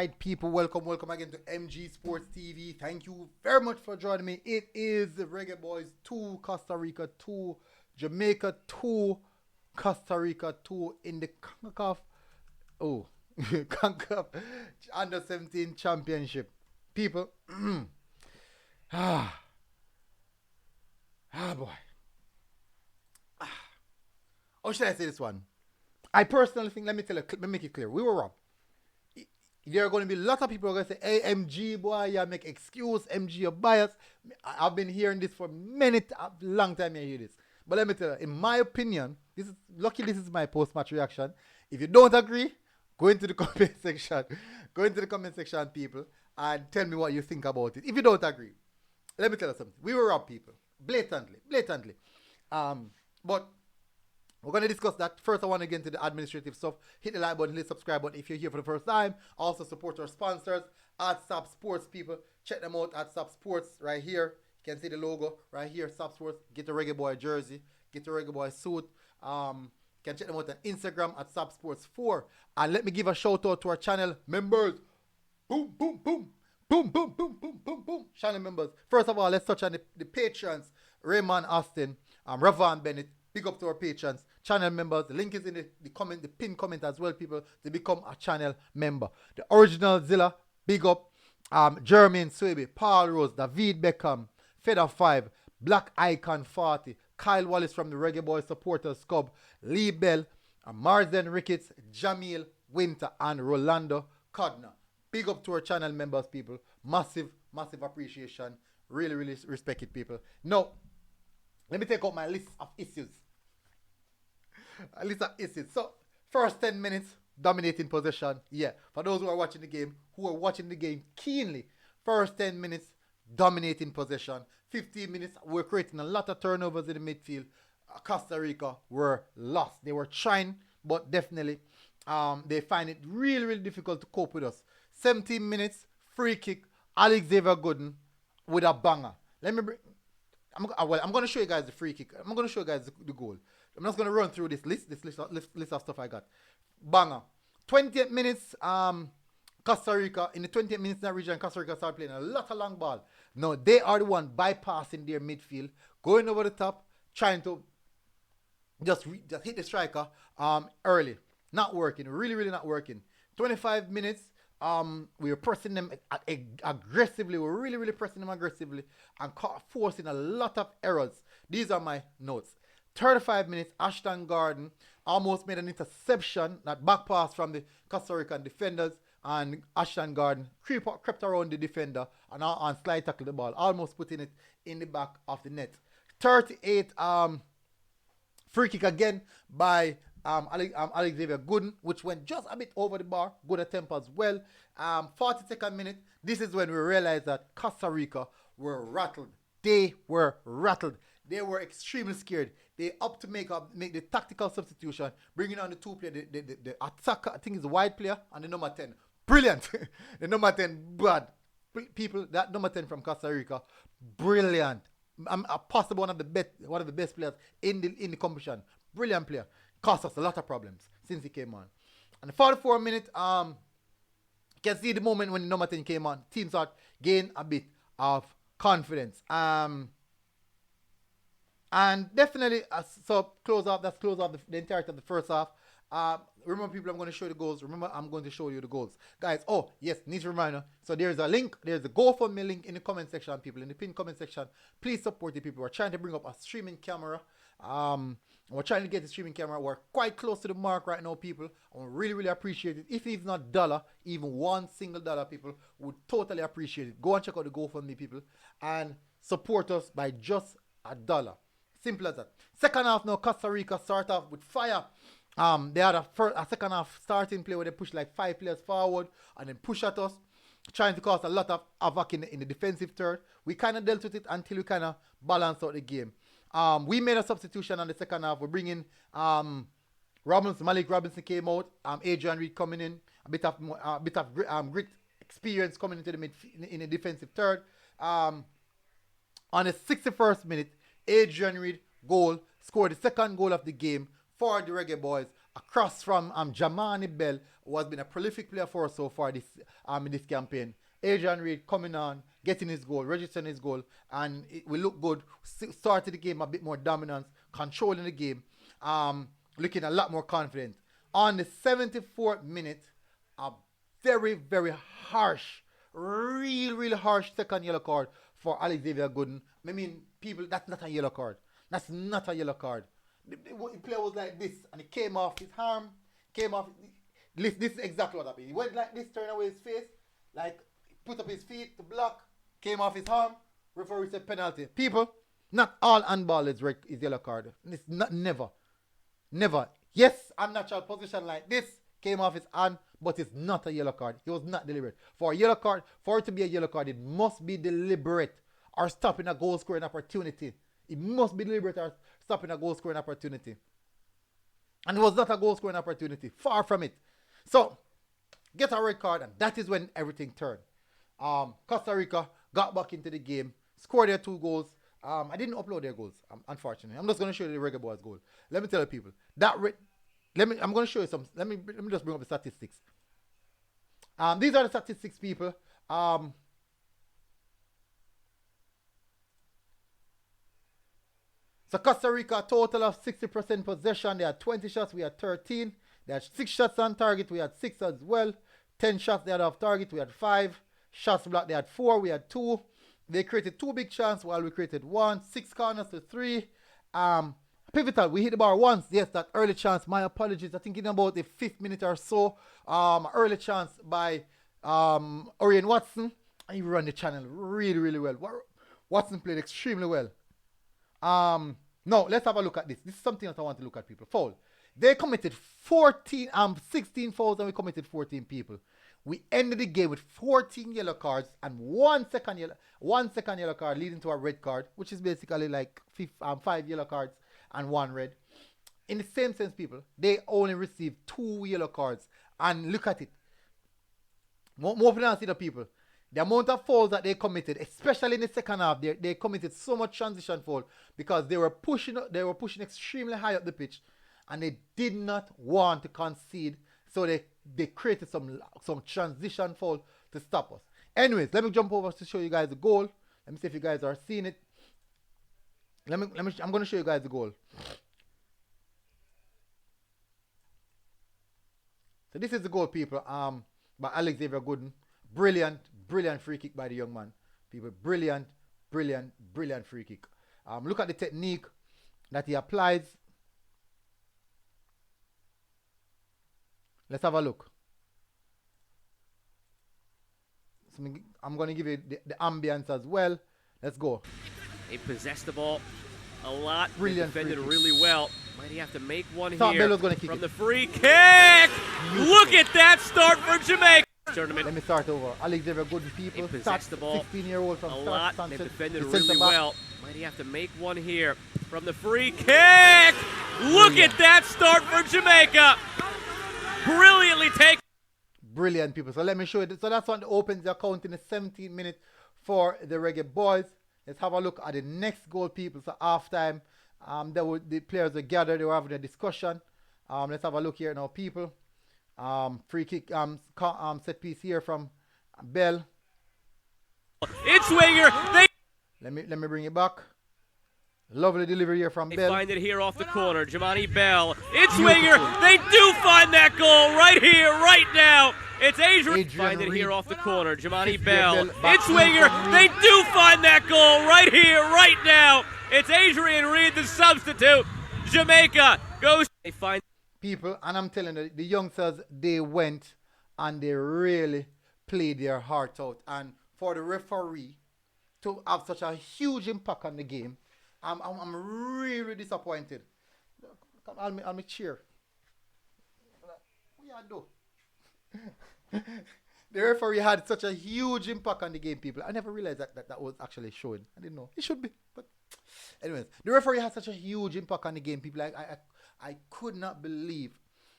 right, people, welcome again to MG Sports TV. Thank you very much for joining me. It is the Reggae Boyz 2, Costa Rica 2, Jamaica 2, Costa Rica 2 in the Concacaf, Concacaf Under-17 Championship. People, boy. How should I say this one? I personally think, let me make it clear, we were wrong. There are going to be a lot of people who are going to say, hey, MG, boy, you make excuse, MG, you're biased. I've been hearing this for a long time I hear this. But let me tell you, in my opinion, this is my post-match reaction. If you don't agree, go into the comment section. Go into the comment section, people, and tell me what you think about it. If you don't agree, let me tell you something. We were wrong, people. Blatantly. But we're going to discuss that. First, I want to get into the administrative stuff. Hit the like button, hit the subscribe button if you're here for the first time. Also, support our sponsors at Sap Sports, people. Check them out at Sap Sports right here. You can see the logo right here, Sap Sports. Get the Reggae Boy jersey. Get the Reggae Boy suit. You can check them out on Instagram at Sap Sports 4. And let me give a shout out to our channel members. Boom, boom, boom. Boom, boom, boom, boom, boom, boom. Channel members. First of all, let's touch on the patrons. Raymond Austin, Ravan Bennett. Big up to our patrons, channel members. The link is in the pinned comment as well, people, to become a channel member. The original Zilla, big up. Jermaine Swaby, Paul Rose, David Beckham, Feather 5, Black Icon 40, Kyle Wallace from the Reggae Boyz Supporters Club, Lee Bell, Marsden Ricketts, Jamil Winter, and Rolando Codner. Big up to our channel members, people. Massive appreciation. Really respect it, people. Now, let me take out my list of issues. So, first 10 minutes, dominating possession. Yeah, for those who are watching the game keenly, first 10 minutes, dominating possession. 15 minutes, we're creating a lot of turnovers in the midfield. Costa Rica were lost. They were trying, but definitely they find it really difficult to cope with us. 17 minutes, free kick, Xavier Gooden with a banger. I'm going to show you guys the free kick. I'm going to show you guys the goal. I'm just going to run through this list of stuff I got. Banger. 28 minutes, Costa Rica. In the 28 minutes in that region, Costa Rica started playing a lot of long ball. No, they are the one bypassing their midfield, going over the top, trying to just hit the striker early. Not working. Really not working. 25 minutes. We were pressing them aggressively. We were really pressing them aggressively and forcing a lot of errors. These are my notes. 35 minutes, Ashton Garden almost made an interception, that back pass from the Costa Rican defenders, and Ashton Garden crept around the defender and slide tackle the ball, almost putting it in the back of the net. 38, free kick again by Xavier Gooden, which went just a bit over the bar. Good attempt as well. 42nd minute. This is when we realized that Costa Rica were rattled. They were rattled. They were extremely scared. They opted to make the tactical substitution, bringing on the two players, the attacker, I think it's the wide player, and the number 10. Brilliant. The number 10, bad. People, that number 10 from Costa Rica, brilliant. Possibly one of the best players in the competition. Brilliant player. Cost us a lot of problems since he came on. And the 44 minute, you can see the moment when the number 10 came on, teams start gain a bit of confidence. And definitely, that's close off the entirety of the first half. Remember, people, I'm going to show you the goals. Remember, I'm going to show you the goals. Guys, need to reminder. So there's a link. There's a GoFundMe link in the comment section, people. In the pinned comment section. Please support the people. We're trying to bring up a streaming camera. We're trying to get the streaming camera. We're quite close to the mark right now, people. I would really appreciate it. If it's not dollar, even $1 single, people, would totally appreciate it. Go and check out the GoFundMe, people, and support us by just $1. Simple as that. Second half now, Costa Rica start off with fire. They had a second half starting play where they pushed like 5 players forward and then push at us, trying to cause a lot of havoc in the defensive third. We kind of dealt with it until we kind of balanced out the game. We made a substitution on the second half. We're bringing Malik Robinson came out. Adrian Reed coming in. A bit of grit experience coming into in the defensive third. On the 61st minute, Adrian Reed goal scored the second goal of the game for the Reggae Boyz across from Jamani Bell, who has been a prolific player for us so far this in this campaign. Adrian Reid coming on, getting his goal, registering his goal, and it will look good. Started the game a bit more dominance, controlling the game, looking a lot more confident. On the 74th minute, a very, very harsh, real harsh second yellow card for Xavier Gooden. I mean, people, that's not a yellow card. That's not a yellow card. The player was like this, and it came off his arm, came off. This is exactly what happened. He went like this, turned away his face, like put up his feet to block, came off his arm. Referee said penalty. People, not all handball is yellow card. It's not never. Yes, unnatural position like this came off his hand, but it's not a yellow card. It was not deliberate. For a yellow card, for it to be a yellow card, it must be deliberate or stopping a goal scoring opportunity. It must be deliberate or stopping a goal scoring opportunity. And it was not a goal scoring opportunity. Far from it. So, get a red card, and that is when everything turned. Costa Rica got back into the game, scored their 2 goals. I didn't upload their goals, unfortunately. I'm just going to show you the Reggae Boyz goal. Let me tell you people. I'm going to show you some. Let me just bring up the statistics. These are the statistics, people. So Costa Rica, total of 60% possession. They had 20 shots. We had 13. They had 6 shots on target. We had 6 as well. 10 shots they had off target. We had 5. Shots blocked. They had 4. We had 2. They created 2 big chances while we created 1. 6 corners to 3. Pivotal. We hit the bar once. Yes, that early chance. My apologies. I think in about the 5th minute or so. Early chance by Orion Watson. And he ran the channel really well. Watson played extremely well. No, let's have a look at this. This is something that I want to look at, people. Foul. They committed 16 fouls and we committed 14 people. We ended the game with 14 yellow cards and 1 second yellow card leading to a red card, which is basically like 5 yellow cards and 1 red. In the same sense, people, they only received 2 yellow cards. And look at it. More penalty to people. The amount of fouls that they committed, especially in the second half, they committed so much transition foul because they were pushing extremely high up the pitch, and they did not want to concede, so they created some transition foul to stop us. Anyways, let me jump over to show you guys the goal. Let me see if you guys are seeing it. I'm going to show you guys the goal. So this is the goal, people. By Xavier Gooden. Brilliant free kick by the young man. People, brilliant free kick. Look at the technique that he applies. Let's have a look. So I'm going to give you the ambience as well. Let's go. They possessed the ball a lot. Brilliant. They defended really well. Might he have to make one Thought here Bello's gonna kick from it. the free kick. Look at that start for Jamaica. Tournament. Let me start over. Xavier Gooden, people. They possessed the ball 16-year-old from a lot. Sunset. They defended The really centre back. well. Might he have to make one here from the free kick. Look at that start for Jamaica. Brilliantly taken. Brilliant, people. So let me show you. So that's what opens the account in the 17th minute for the Reggae Boyz. Let's have a look at the next goal, people. So halftime, the players were gathered. They were having a discussion. Let's have a look here now, people. Free kick, set piece here from Bell. It's Winger. Let me bring it back. Lovely delivery here from They Bell. find it here off the corner. Jamani Bell. It's Winger. They do find that goal right here, right now. It's Adrian. Find it here off the corner. Jamani Bell. It's Winger. They do find that goal right here, right now. It's Adrian Reid, the substitute. Jamaica goes. They find people, and I'm telling you, the youngsters, they went and they really played their heart out. And for the referee to have such a huge impact on the game, I'm really disappointed. Come, I'll me cheer. What you do? The referee had such a huge impact on the game, people. I never realized that was actually showing. I didn't know. It should be. But anyways, the referee had such a huge impact on the game, people. I could not believe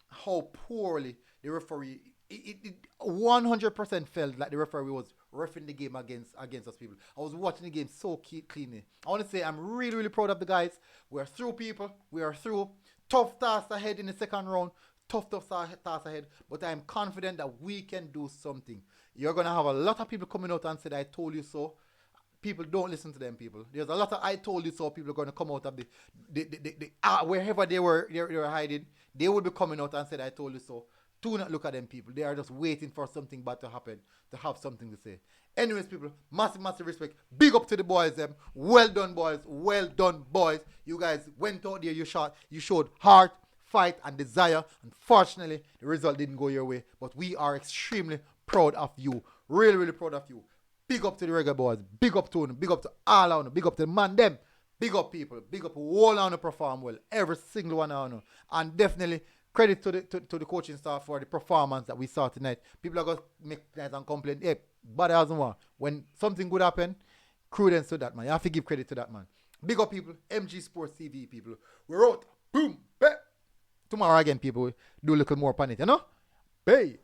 how poorly the referee, it 100% felt like the referee was refereeing the game against us, people. I was watching the game so cleanly. I want to say I'm really proud of the guys. We are through, people. We are through. Tough task ahead in the second round. Tough task ahead. But I'm confident that we can do something. You're going to have a lot of people coming out and say, I told you so. People don't listen to them people. There's a lot of I told you so people are going to come out of the wherever they were hiding. They will be coming out and say, I told you so. Do not look at them people. They are just waiting for something bad to happen, to have something to say. Anyways, people, massive respect. Big up to the boys, them. Well done, boys. Well done, boys. You guys went out there, you showed heart, fight, and desire. Unfortunately, the result didn't go your way. But we are extremely proud of you. Really proud of you. Big up to the Reggae Boyz. Big up to them. Big up to all of them. Big up to the man, them. Big up people. Big up all of them perform well. Every single one of them. And definitely, credit to the coaching staff for the performance that we saw tonight. People are going to make nice and complain. Hey, but as one. When something good happen, credence to that, man. You have to give credit to that, man. Big up, people. MG Sports TV, people. We're out. Boom. Bang. Tomorrow again, people. Do a little more on it, you know? Bye.